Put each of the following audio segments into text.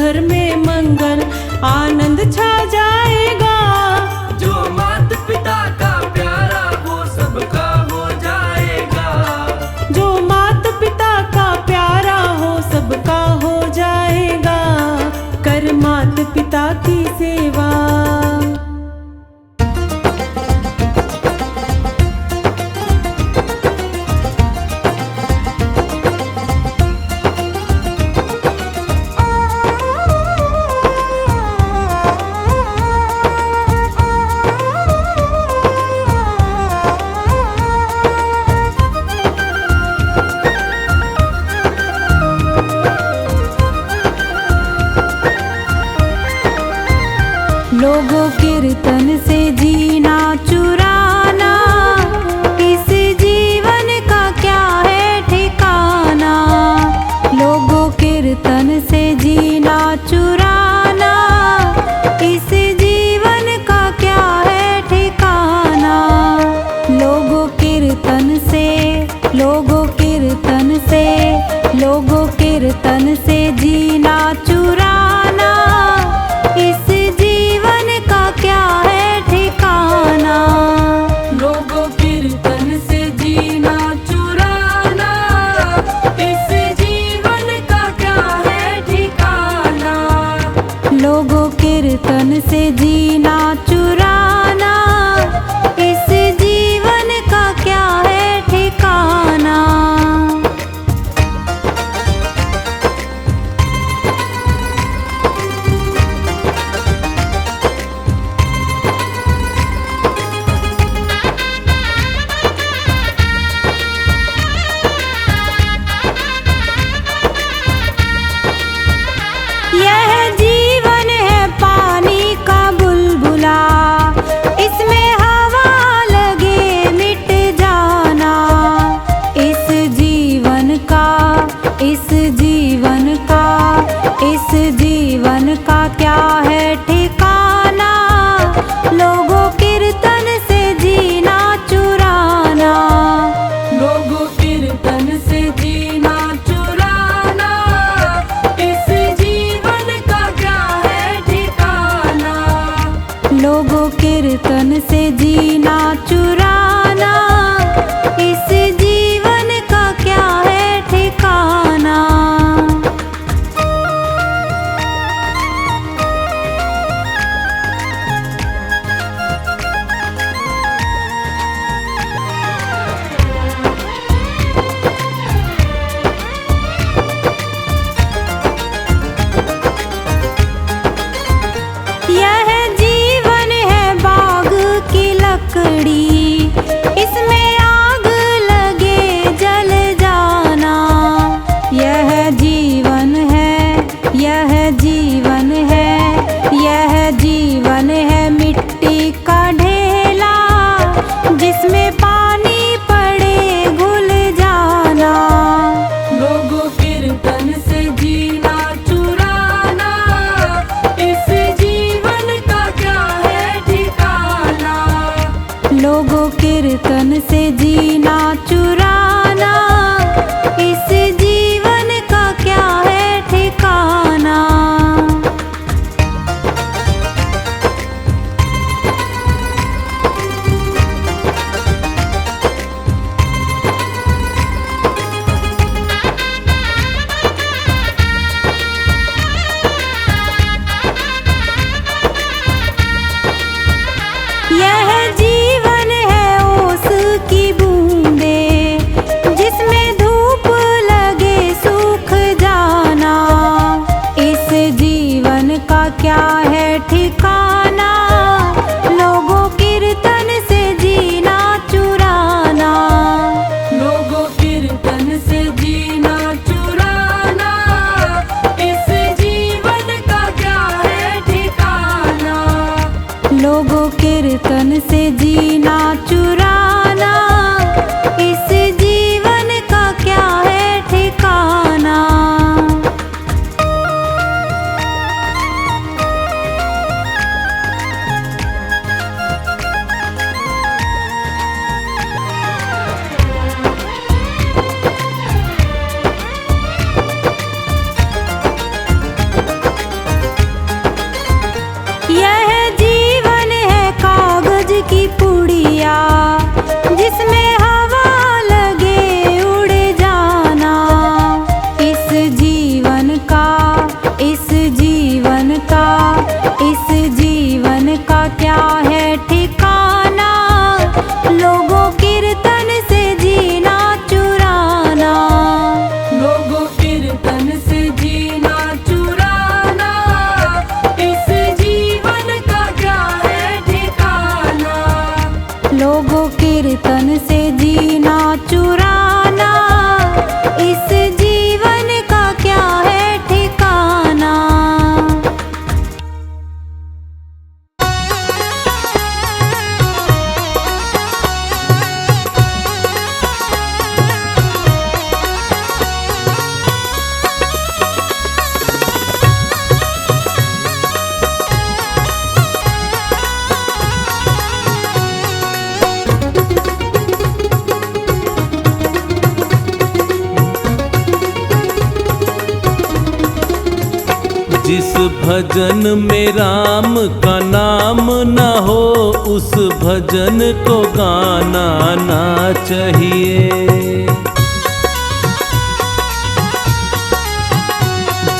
घर में मंगल आनंद छा जाएगा। जो माता पिता का प्यारा वो सबका हो जाएगा। जो माता पिता का प्यारा हो सबका हो जाएगा। कर माता पिता की सेवा। लोगों कीर्तन से जीना चुराना, इस जीवन का क्या है ठिकाना। लोगों कीर्तन से जीना चुराना, इस जीवन का क्या है ठिकाना। लोगों कीर्तन से, लोगों कीर्तन से, लोगों कीर्तन से जीना चुराना, इस जीवन का क्या है ठिकाना। लोगों कीर्तन से जीना चुराना, इस जीवन का क्या है ठिकाना। लोगों कीर्तन से जीना चुराना, इस जीवन का क्या है ठिकाना। यह जीवन है पानी का बुलबुला, इसमें हवा लगे मिट जाना। इस जीवन का, इस जीवन का, इस जीवन का क्या है ठिकाना। लोगों कीर्तन से जीना चुराना। लोगों कीर्तन से जीना चुराना, इस जीवन का क्या है ठिकाना। लोगों कीर्तन से जीना चुराना, इस जीवन का क्या है ठिकाना। यह जीवन है बाग की लकड़ी, इसमें आग लगे जल जाना। यह जीवन है, यह जीवन है, यह जीवन है मिट्टी का ढेला, जिसमें पानी पड़े घुल जाना। लोगों कीर्तन से जीना चुराना, इस जीवन का क्या है ठिकाना। लोगों कीर्तन से जीना चुराना, इस जीवन का क्या है ठिकाना। यह जीवन है ओस की बूंदे, जिसमें धूप लगे सूख जाना। इस जीवन का क्या है ठिकाना। लोगों कीर्तन से जीना चुराना। लोगों कीर्तन से जीना चुराना, इस जीवन का क्या है ठिकाना। लोगों कीर्तन से जीना चुराना, इस जीवन का क्या है ठिकाना। भजन में राम का नाम न हो, उस भजन को गाना ना चाहिए।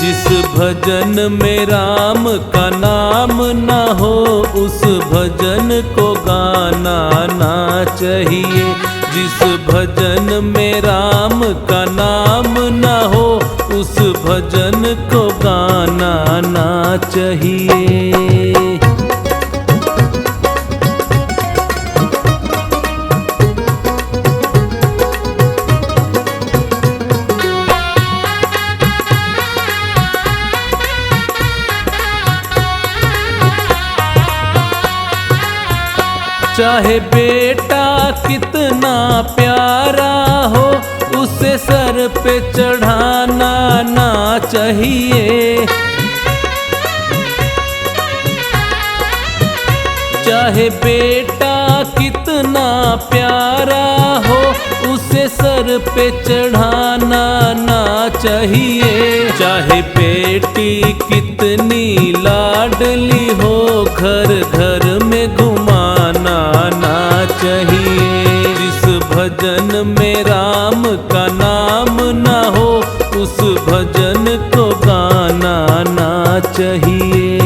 जिस भजन में राम का नाम न हो, उस भजन को गाना ना चाहिए। जिस भजन में राम का नाम न हो, उस भजन को गाना ना चाहिए। चाहे बेटा कितना प्यारा हो, उसे सर पे चढ़ाना ना चाहिए। चाहे बेटा कितना प्यारा हो, उसे सर पे चढ़ाना ना चाहिए। चाहे बेटी कितनी लाडली हो, घर घर में घुमाना ना चाहिए। जिस भजन में राम का नाम न हो, उस भजन को गाना ना चाहिए।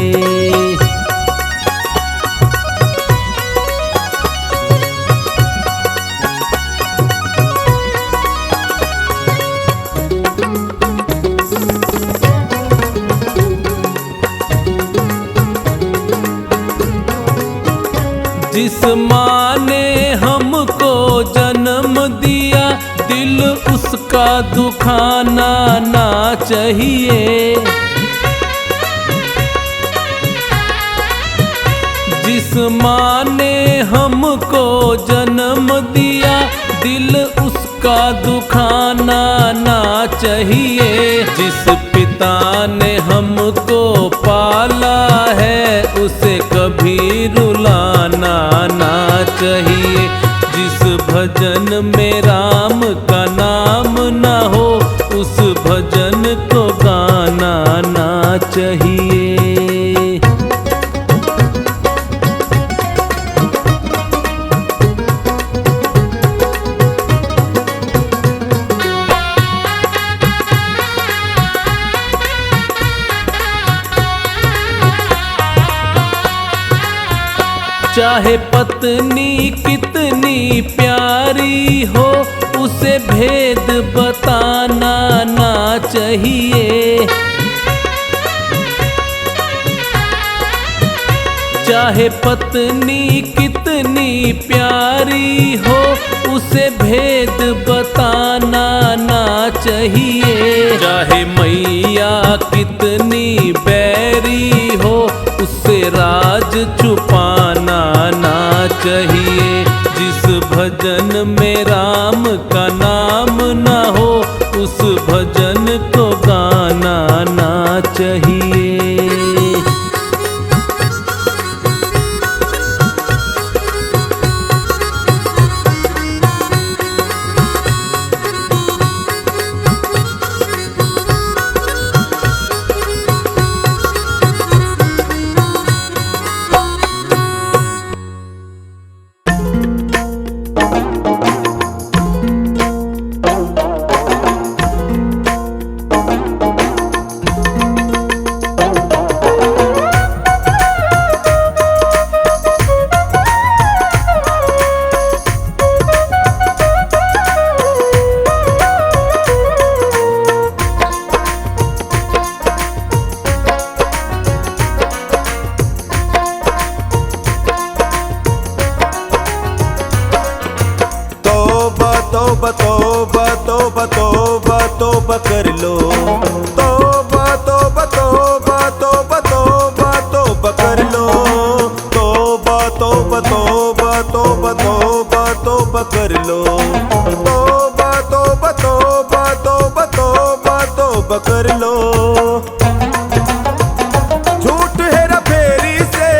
जिस माँ ने हमको जन्म दिया, दिल उसका दुखाना ना चाहिए। जिस माँ ने हमको जन्म दिया, दिल उसका दुखाना ना चाहिए। जिस पिता ने हमको पाला है, उसे कभी रुलाना ना चाहिए। जिस भजन में राम का नाम न हो, उस भजन को गाना ना चाहिए। चाहे पत्नी कितनी प्यारी हो, उसे भेद बताना ना चाहिए। चाहे पत्नी कितनी प्यारी हो, उसे भेद बताना ना चाहिए। चाहे मैया कितनी बैरी हो, उससे राज छुपाना ना चाहिए। जिस भजन में राम का नाम न हो, उस भजन को गाना ना चाहिए। तौबा तौबा तौबा तौबा तौबा कर लो। तौबा तौबा तौबा तौबा तौबा तौबा कर लो। तौबा तौबा तौबा तौबा तौबा तौबा कर लो। तौबा तौबा तौबा तौबा तौबा तौबा कर लो। झूठ हेरा फेरी से,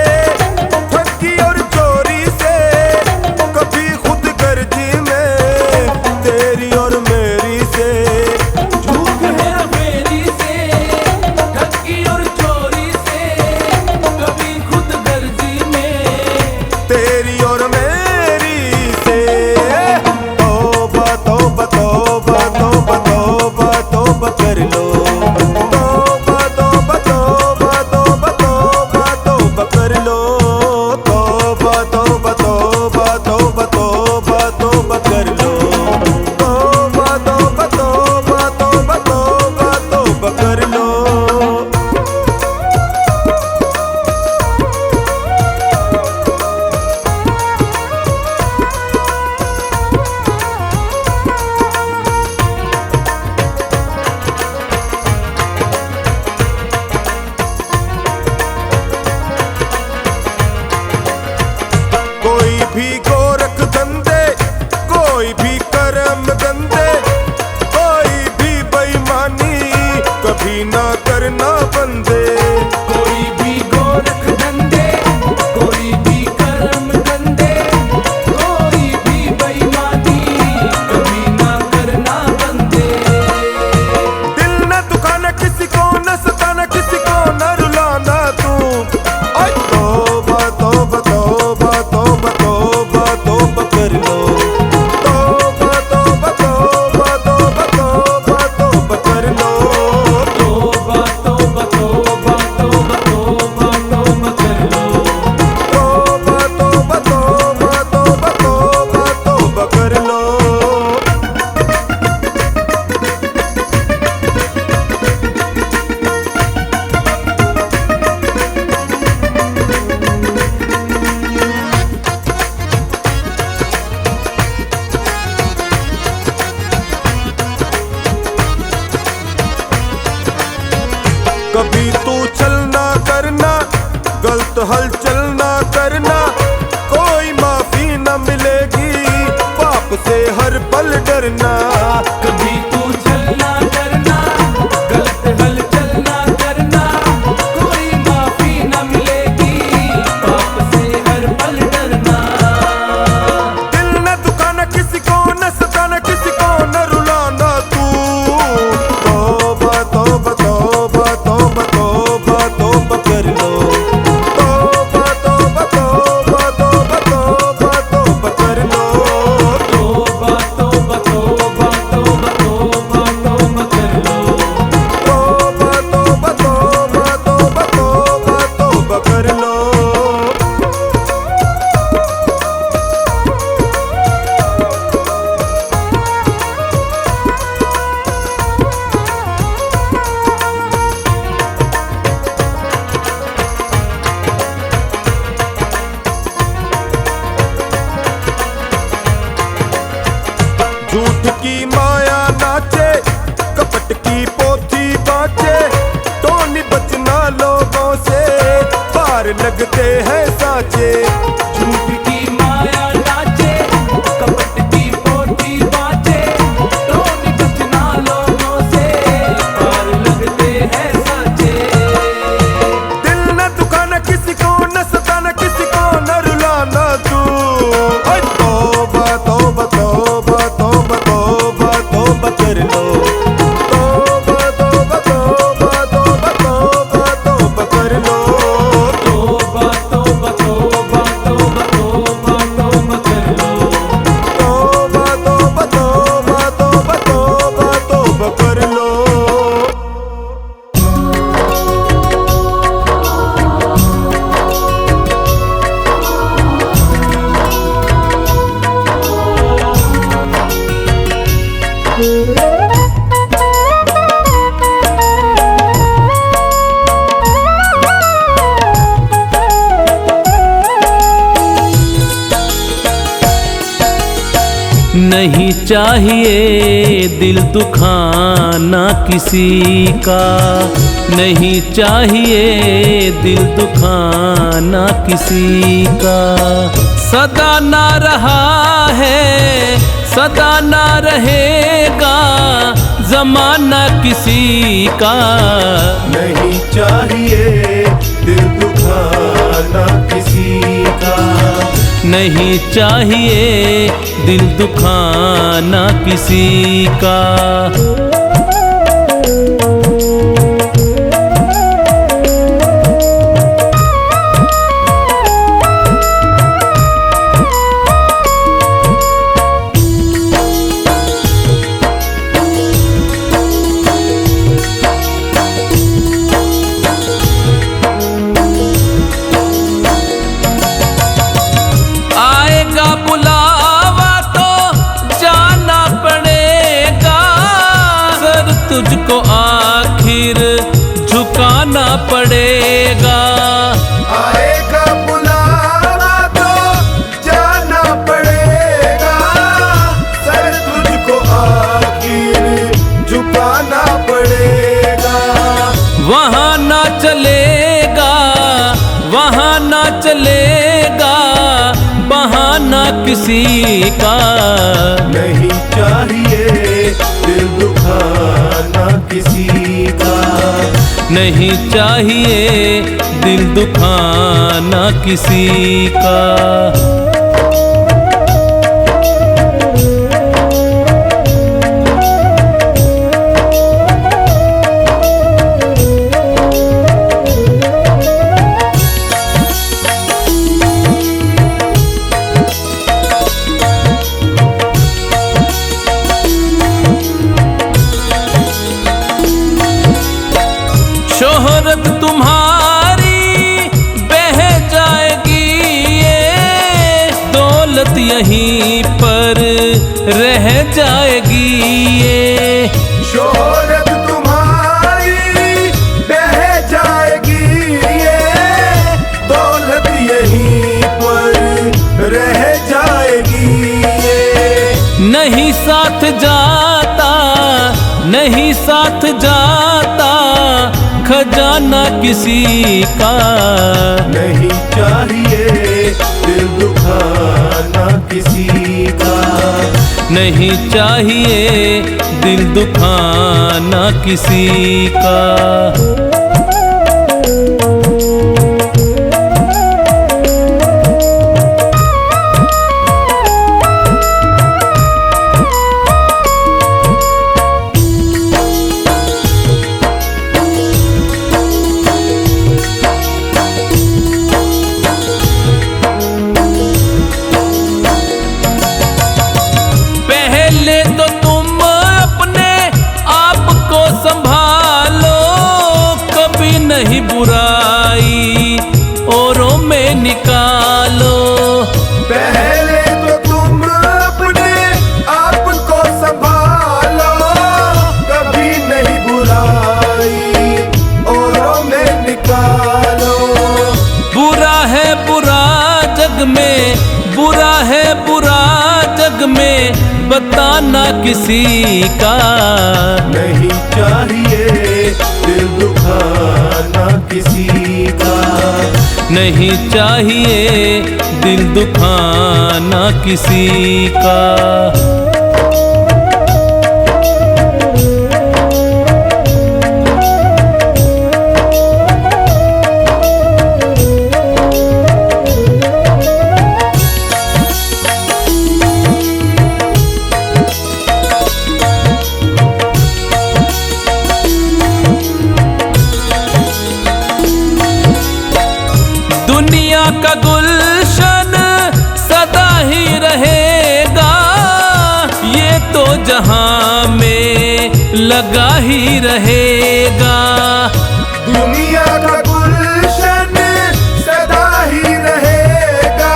ठगी और चोरी से, कभी खुद गर्जी में तेरी और मेरी से। झूठ हेरा फेरी लो। तौबा तौबा तौबा तौबा तौबा तौबा कर लो। तौबा तौबा तौबा तौबा तौबा तौबा कर लो। कोई भी गोरख धंधे, कोई भी कर्म गंदे, कोई भी बेईमानी कभी ना करना बंदे। कोई भी गोरख धंधे, कोई भी कर्म गंदे, कोई भी बेईमानी कभी ना करना बंदे। दिल न दुखाना किसी को, न सताना किसी को, न रुलाना तू। ओए तौबा तौबा तौबा तौबा तौबा तौबा कर लो। तौबा तौबा तौबा तौबा तौबा तौबा कर लो। तौबा तौबा तौबा तौबा तौबा तौबा कर लो। तौबा तौबा तौबा तौबा तौबा तौबा कर लो। कभी तू चलना करना, गलत हलचल ना करना, कोई माफी न मिलेगी, पाप से हर पल डरना। कभी तू चलना करना, गलत हलचल ना करना, कोई माफी न मिलेगी, पाप से हर पल डरना। दिल न दुखाना किसी को, न सताना किसी को, न रुलाना तू। तौबा तौबा तौबा तौबा तौबा तौबा कर लो। तौबा तौबा तौबा तौबा तौबा तौबा कर लो। तौबा तौबा तौबा तौबा तौबा तौबा कर लो। तौबा तौबा तौबा तौबा तौबा तौबा कर लो। झूठ की माया नाचे, कपट की पोथी बाँचे, टोनी बचना लोगों से, पार लगते हैं साचे। झूठ की माया नाचे, कपट की पोथी बाँचे, टोनी बचना लोगों से, पार लगते हैं साचे। दिल न दुखाना किसी को, न सताना किसी को, न रुलाना तू। ओए तौबा तौबा तौबा तौबा तौबा तौबा कर लो। तौबा तौबा तौबा तौबा तौबा तौबा कर लो। तौबा तौबा तौबा तौबा तौबा तौबा कर लो। तौबा तौबा तौबा तौबा तौबा तौबा कर लो। नहीं चाहिए दिल दुखाना किसी का, नहीं चाहिए दिल दुखाना किसी का। सदा ना रहा है, सदा ना रहेगा जमाना किसी का। नहीं चाहिए दिल दुखाना किसी का। नहीं चाहिए दिल दुखाना किसी का। किसी का। नहीं चाहिए दिल दुखाना किसी का। नहीं चाहिए दिल दुखाना किसी का। शोहरत तुम्हारी बह जाएगी, ये दौलत यहीं पर रह जाएगी। ये शोहरत तुम्हारी बह जाएगी, ये दौलत यहीं पर रह जाएगी। ये नहीं साथ जाता, नहीं साथ जाता खजाना किसी का। नहीं चाहिए दिल दुखाना किसी का। नहीं चाहिए दिल दुखाना किसी का। नहीं बुराई औरों में निकालो। पहले तो तुम अपने आप को संभालो, कभी नहीं बुराई औरों में निकालो। बुरा है बुरा जग में, बुरा है बुरा जग में बताना किसी का। नहीं चाहिए दिल दुखाना किसी का। नहीं चाहिए दिल दुखाना किसी का। दुनिया का गुलशन सदा ही रहेगा, ये तो जहां में लगा ही रहेगा। दुनिया का गुलशन सदा ही रहेगा,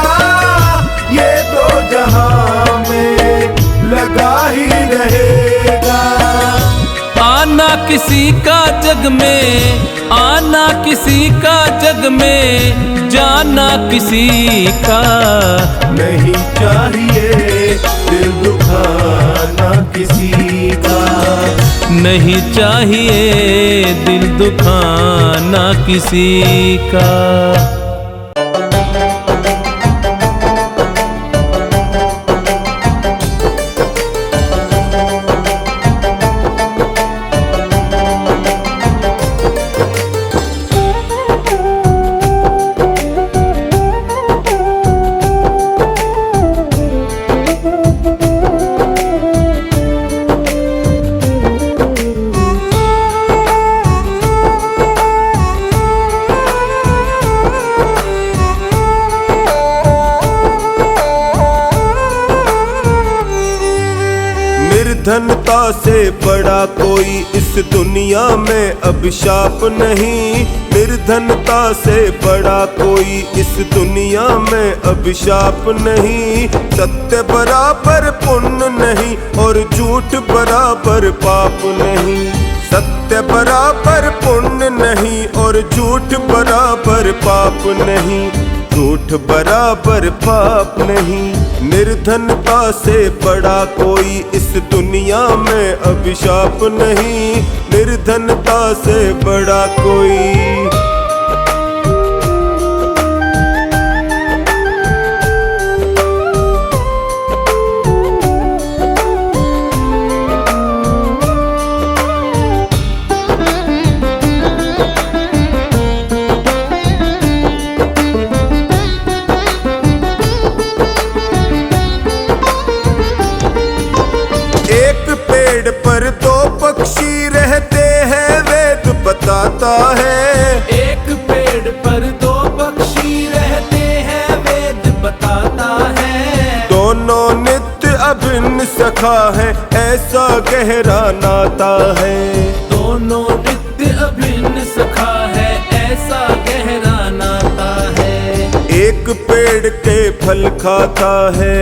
ये तो जहां में लगा ही रहेगा। आना किसी का जग में, आना किसी का जग में, जाना किसी का। नहीं चाहिए दिल दुखाना किसी का। नहीं चाहिए दिल दुखाना किसी का। निर्धनता से बड़ा कोई इस दुनिया में अभिशाप नहीं। निर्धनता से बड़ा कोई इस दुनिया में अभिशाप नहीं। सत्य बराबर पुण्य नहीं और झूठ बराबर पाप नहीं। सत्य बराबर पुण्य नहीं और झूठ बराबर पाप नहीं। झूठ बराबर पाप नहीं। निर्धनता से बड़ा कोई इस दुनिया में अभिशाप नहीं। निर्धनता से बड़ा कोई। बताता है। एक पेड़ पर दो पक्षी रहते हैं वेद बताता है। दोनों नित्य अभिन्न सखा है ऐसा गहरा नाता है। दोनों नित्य अभिन्न सखा है ऐसा गहरा नाता है। एक पेड़ के फल खाता है,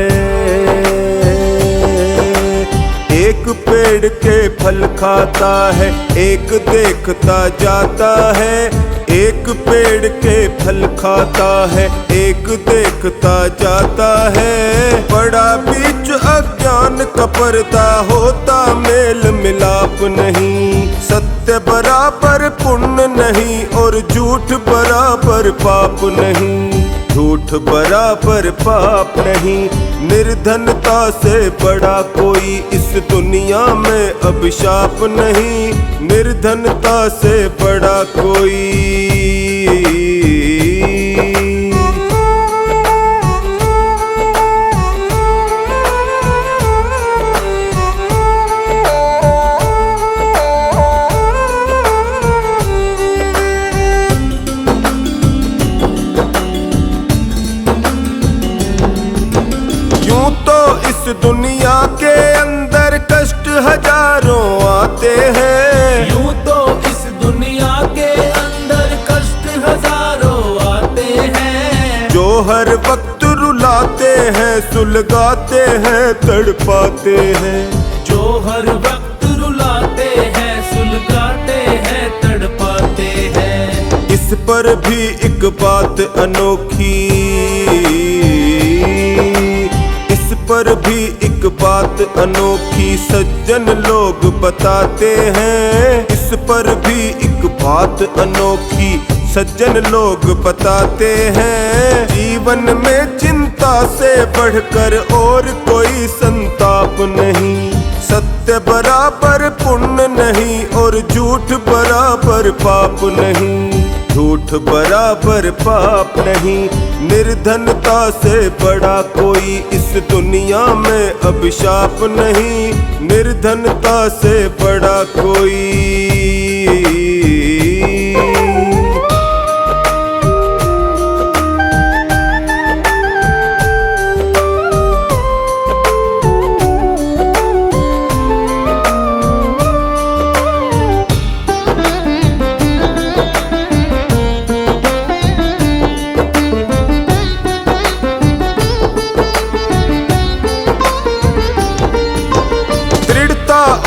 एक पेड़ के फल खाता है, एक देखता जाता है। एक पेड़ के फल खाता है, एक देखता जाता है। बड़ा बीच अज्ञान का पर्दा होता मेल मिलाप नहीं। सत्य बराबर पुण्य नहीं और झूठ बराबर पाप नहीं। झूठ बराबर पाप नहीं। निर्धनता से बड़ा कोई इस दुनिया में अभिशाप नहीं। निर्धनता से बड़ा कोई। यूं तो इस दुनिया के अंदर कष्ट हजारों आते हैं। यूं तो इस दुनिया के अंदर कष्ट हजारों आते हैं। जो हर वक्त रुलाते हैं, सुलगाते हैं, तड़पाते हैं। जो हर वक्त रुलाते हैं, सुलगाते हैं, तड़पाते हैं। इस पर भी एक बात अनोखी, इस पर भी एक बात अनोखी सज्जन लोग बताते हैं। इस पर भी एक बात अनोखी सज्जन लोग बताते हैं। जीवन में चिंता से बढ़कर और कोई संताप नहीं। सत्य बराबर पुण्य नहीं और झूठ बराबर पाप नहीं। झूठ बराबर पाप नहीं। निर्धनता से बड़ा कोई इस दुनिया में अभिशाप नहीं। निर्धनता से बड़ा कोई।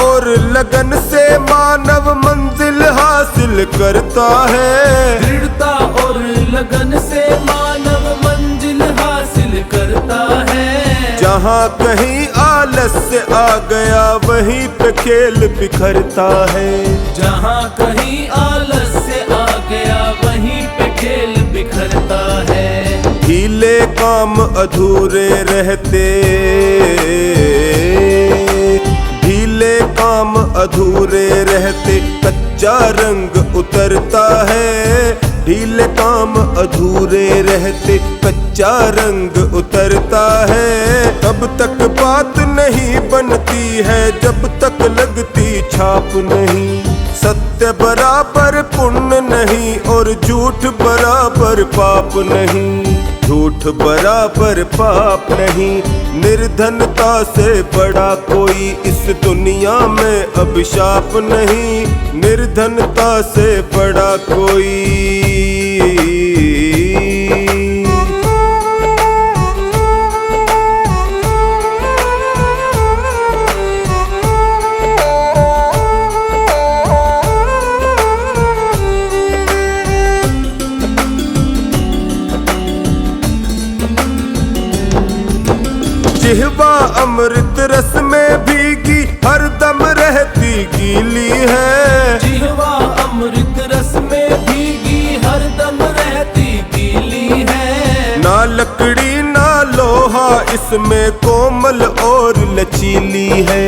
और लगन से मानव मंजिल हासिल करता है। दृढ़ता और लगन से मानव मंजिल हासिल करता है। जहाँ कहीं आलस्य आ गया वहीं पे खेल बिखरता है। जहाँ कहीं आलस्य आ गया वहीं पे खेल बिखरता है। ढीले काम अधूरे रहते, ढीले काम अधूरे रहते कच्चा रंग उतरता है। ढीले काम अधूरे रहते कच्चा रंग उतरता है। तब तक बात नहीं बनती है जब तक लगती छाप नहीं। सत्य बराबर पुण्य नहीं और झूठ बराबर पाप नहीं। झूठ बराबर पाप नहीं। निर्धनता से बड़ा कोई इस दुनिया में अभिशाप नहीं। निर्धनता से बड़ा कोई। जिह्वा अमृत रस में भीगी हरदम रहती गीली है। जिह्वा अमृत रस में भीगी हरदम रहती गीली है। ना लकड़ी ना लोहा इसमें कोमल और लचीली है।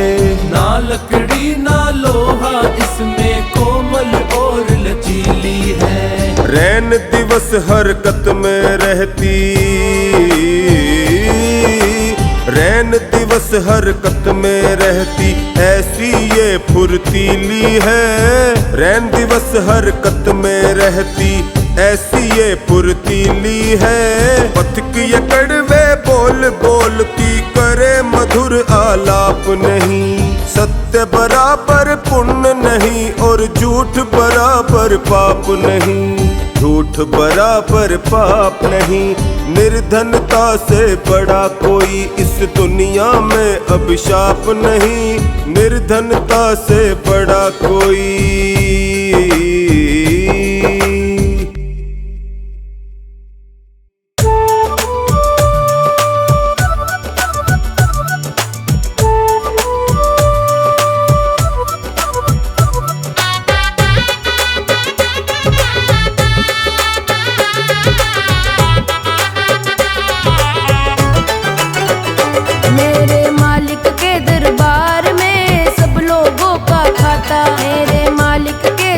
ना लकड़ी ना लोहा इसमें कोमल और लचीली है। रैन दिवस हरकत में रहती, रैन रैन दिवस हरकत में रहती, ऐसी ये फुर्तीली है। रैन दिवस हरकत में रहती, ऐसी ये फुर्तीली है। पथिक ये कड़वे बोल बोलती, करे मधुर आलाप नहीं। सत्य बराबर पुण्य नहीं, और झूठ बराबर पाप नहीं। झूठ बराबर पाप नहीं, निर्धनता से बड़ा कोई इस दुनिया में अभिशाप नहीं। निर्धनता से बड़ा कोई। मेरे मालिक के दरबार में सब लोगों का खाता, मेरे मालिक के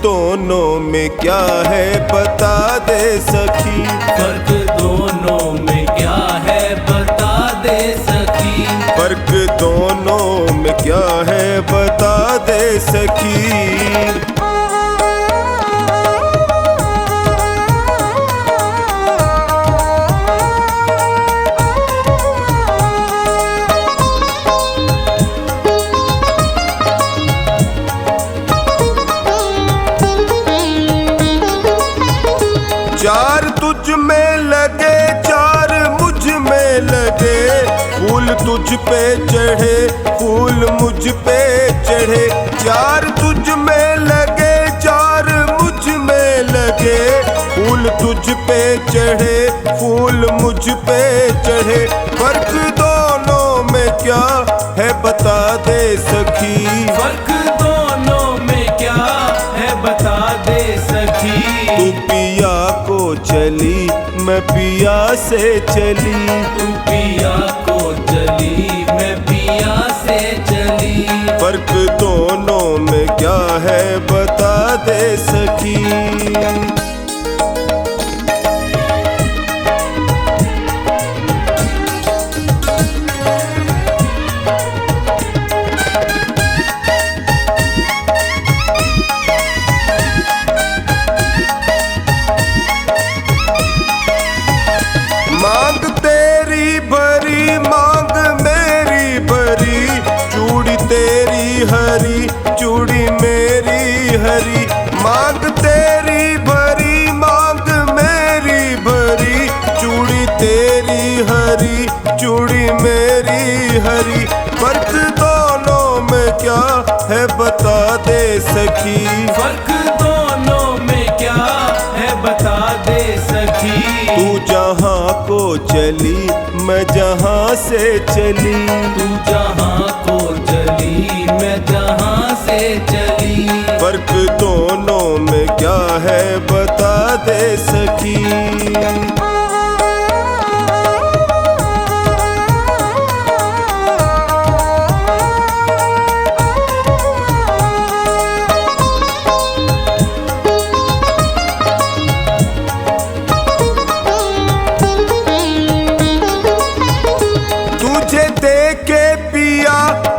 दोनों में क्या है बता दे सखी। फर्क दोनों में क्या है बता दे सखी। फर्क दोनों में क्या है बता दे सखी। चार तुझ में लगे चार मुझ में लगे, फूल तुझ पे चढ़े फूल मुझ पे चढ़े। चार तुझ में लगे चार मुझ में लगे, फूल तुझ पे चढ़े फूल मुझ पे चढ़े। फर्क दोनों में क्या है बता दे सखी। फर्क दोनों में क्या है बता दे सखी। तू पिया को चली मैं पिया से चली। तू पिया को चली मैं पिया से चली। फर्क दोनों में क्या है बता दे सखी। मांग तेरी भरी मांग मेरी भरी, चूड़ी तेरी हरी चूड़ी मेरी हरी। मांग तेरी भरी मांग मेरी भरी, चूड़ी तेरी हरी चूड़ी मेरी हरी। फर्क दोनों में क्या है बता दे सखी। फर्क दोनों में क्या है बता दे सखी। तू जहाँ को चली मैं जहाँ से चली। तू जहाँ को चली मैं जहाँ से चली। फर्क दोनों में क्या है बता दे सखी। तुझे देखे पिया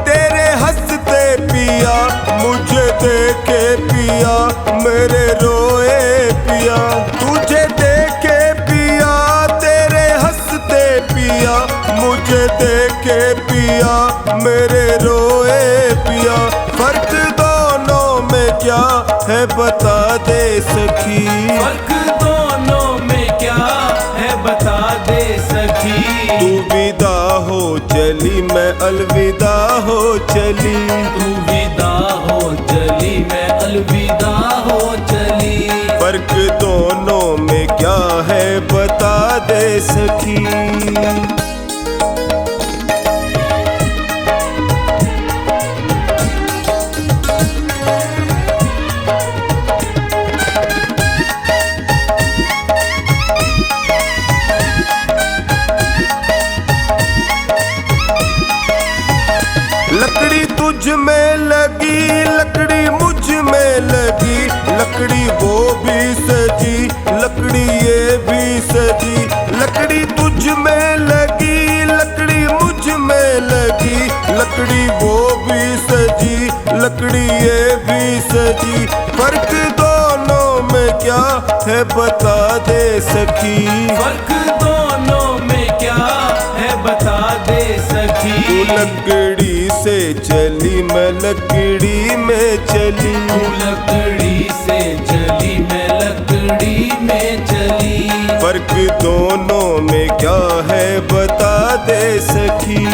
तेरे हंसते पिया, मुझे देखे पिया मेरे रोए पिया। तुझे देखे पिया तेरे हंसते पिया, मुझे देखे पिया मेरे रोए पिया। फर्क दोनों में क्या है बता दे सखी। फर्क दोनों में क्या है बता दे सखी। तू विदा हो चली मैं अलविदा हो चली। तू विदा हो चली मैं अलविदा हो चली। फर्क दोनों में क्या है बता दे सखी। लकड़ी तुझ में लगी लकड़ी मुझ में लगी, लकड़ी वो भी सजी लकड़ी ये भी सजी। लकड़ी तुझ में लगी लकड़ी मुझ में लगी, लकड़ी वो भी सजी लकड़ी ये भी सजी। फर्क दोनों में क्या है बता दे सखी। फर्क दोनों में क्या है बता दे सखी। तू लकड़ी से चली मैं लकड़ी में चली। तू लकड़ी से चली मैं लकड़ी में चली। फर्क दोनों में क्या है बता दे सखी।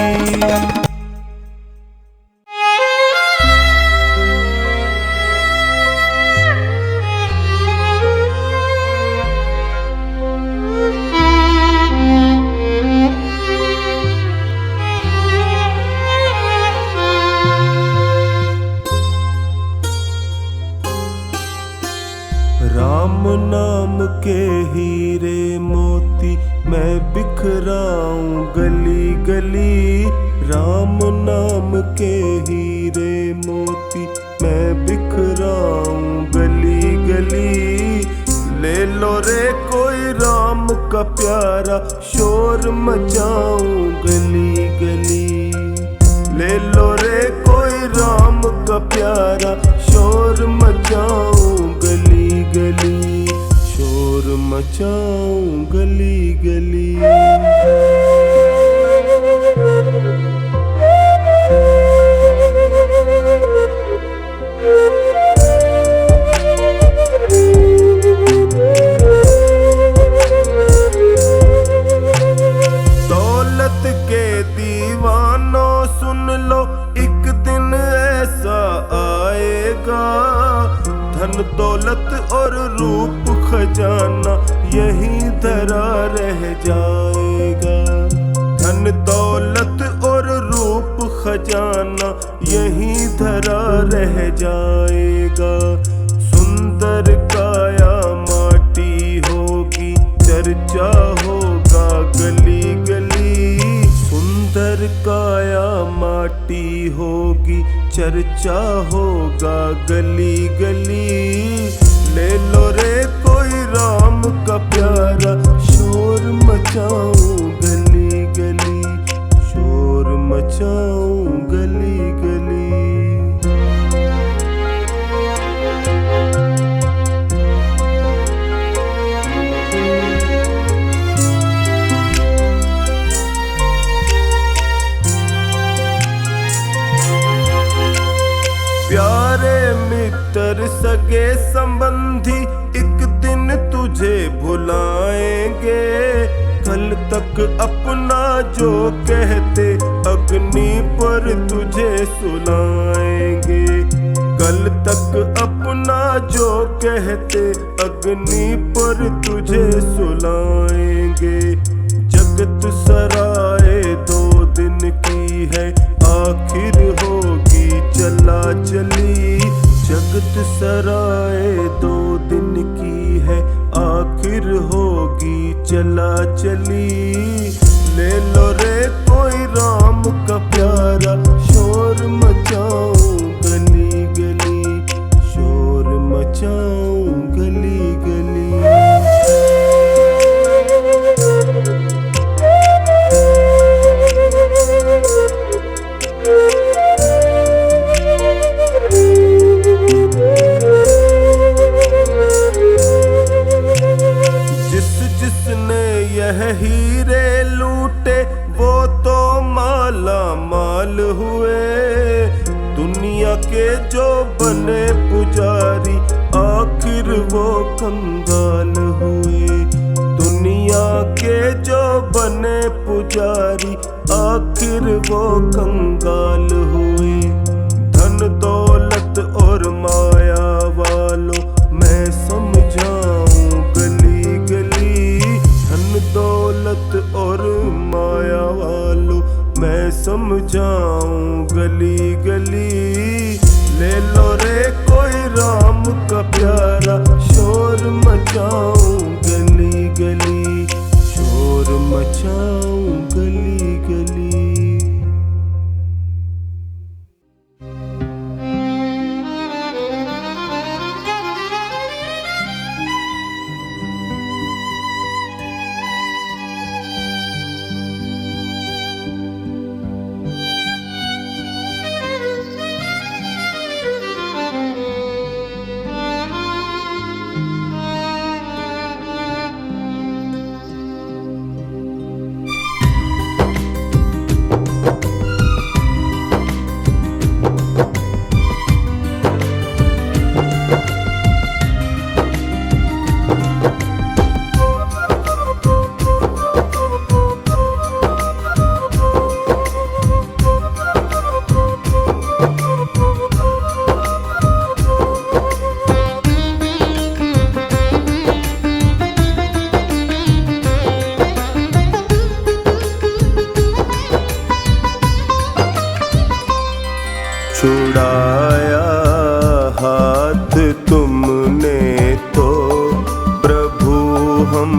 राम नाम के हीरे मोती मैं बिखराऊं गली गली। राम नाम के हीरे मोती मैं बिखराऊं गली लो रे कोई राम का प्यारा, शोर मचाऊं गली गली। ले लो रे कोई राम का प्यारा, शोर मचाऊं गली गली, शोर मचाऊं गली गली। दौलत के दीवानों सुन लो, एक दिन ऐसा आएगा, धन दौलत और रूप खजाना यहीं धरा रह जाएगा। धन दौलत और रूप खजाना यहीं धरा रह जाएगा। सुंदर काया माटी होगी, चर्चा होगा गली गली। सुंदर काया माटी होगी, चर्चा होगा गली गली। ले लो रे कोई राम का प्यारा, शोर मचाऊं गली गली, शोर मचाऊं गली गली। प्यारे मित्र सगे संबंधी एक दिन तुझे भुलाएंगे। कल तक अपना जो कहते अग्नि पर तुझे सुलाएंगे। कल तक अपना जो कहते अग्नि पर तुझे सुलाएंगे। जगत सराय 2 दिन की है, आखिर होगी चला चली। जगत सराय 2 दिन की है, आखिर होगी चला चली। ले लो रे कोई राम का प्यारा, शोर मचाऊं गली गली, शोर मचाऊं गली गली। जिसने यह हीरे लूटे वो तो माला माल हुए। दुनिया के जो बने पुजारी आखिर वो कंगाल हुए। दुनिया के जो बने पुजारी आखिर वो कंगाल हुए। धन दौलत और माया वालों मैं समझाऊं गली गली। धन दौलत और माया वालों मैं समझाऊं गली गली। ले लो रे कोई राम का प्यारा, शोर मचाऊं गली गली, शोर मचाऊं गली गली। छुड़ाया हाथ तुमने तो प्रभु हम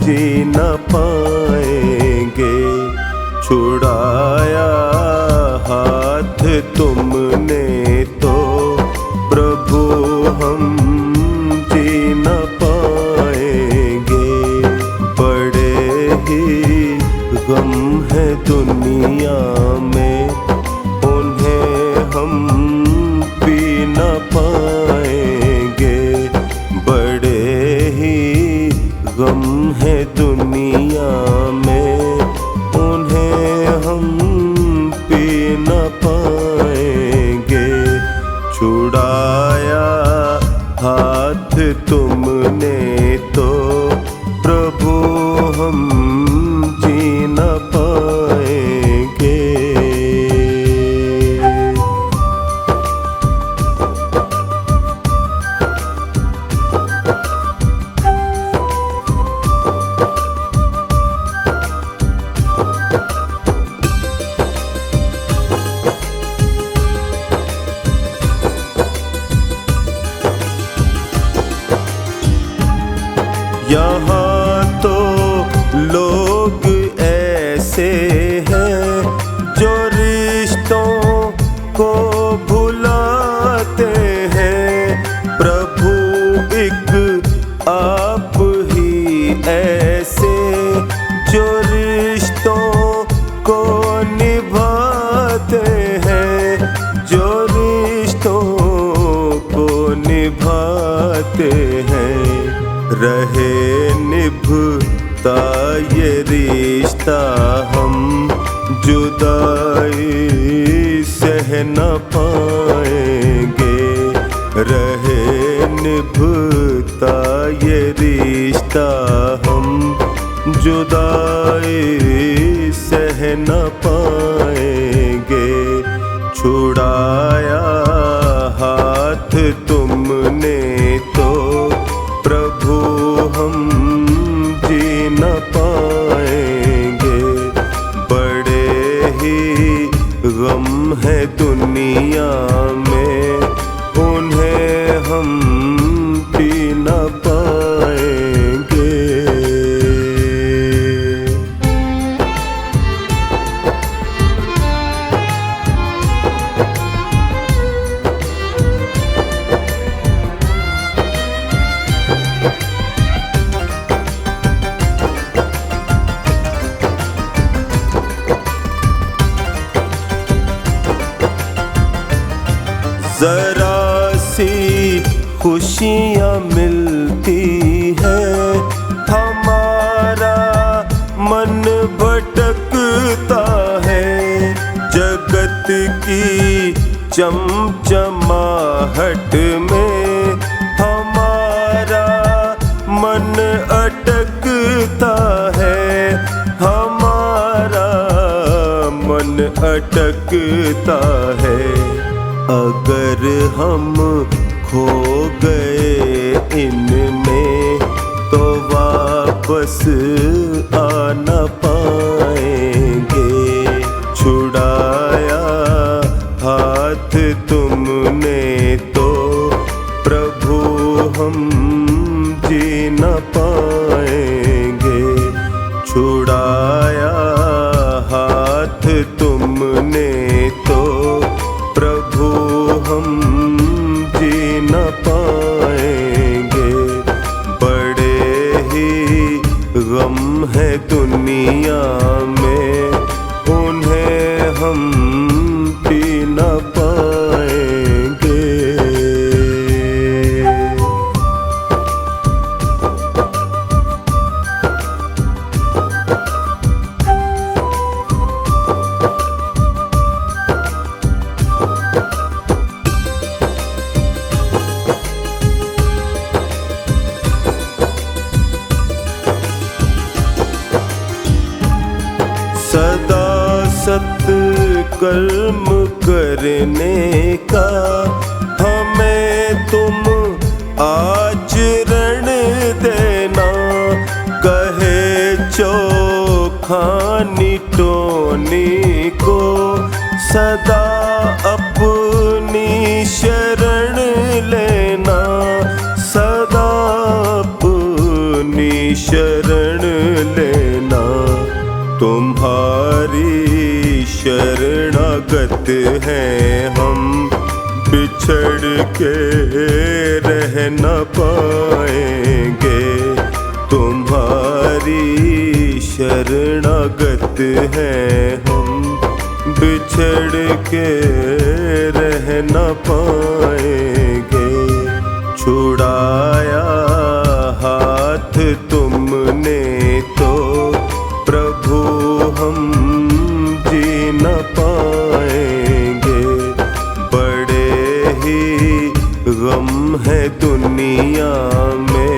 जी न पाएंगे। छुड़ाया हाथ तुमने तो प्रभु हम जी न पाएंगे। दुनिया में, उन्हें हम पी न पाएंगे। बड़े ही गम है दुनिया में, उन्हें हम पी न पाएंगे। छुड़ाया हाथ तुमने तो प्रभु हम जी न पाएंगे। यहाँ तो लोग ऐसे हैं जो रिश्तों को भुलाते हैं। प्रभु एक आप ही ऐसे जो रिश्तों को निभाते हैं, जो रिश्तों को निभाते हैं। रहे निभता ये रिश्ता, हम जुदाई सह न पाएंगे। रहे निभता ये रिश्ता, हम जुदाई सह न पाएंगे। छुड़ाया हाथ तुमने तो प्रभु हम जी न पाएंगे। बड़े ही गम है दुनिया में, उन्हें हम पी न पाएंगे। जरा सी खुशियाँ मिलती है, हमारा मन भटकता है। जगत की चमचमाहट में हमारा मन अटकता है। हमारा मन अटकता है। अगर हम खो गए इनमें तो वापस आ न पाएंगे। छुड़ाया हाथ तुमने तो प्रभु हम जी न पाएंगे। छुड़ाया हाथ तुमने तो प्रभु हम जी न पाएंगे। बड़े ही गम है दुनिया में, उन्हें हम पी न पाएंगे। सदा सत्कर्म करने का हमें तुम आचरण देना। कहे चोखानी टोनी को सदा अपनी शरण लेना। सदा अपनी शरण लेना। तुम्हारी शरणागत हैं हम, बिछड़ के रह न पाएंगे। तुम्हारी शरणागत हैं हम, बिछड़ के रह न पाएंगे। छुड़ाया हाथ तुमने तो प्रभु हम जी न पाएंगे। बड़े ही गम है दुनिया में,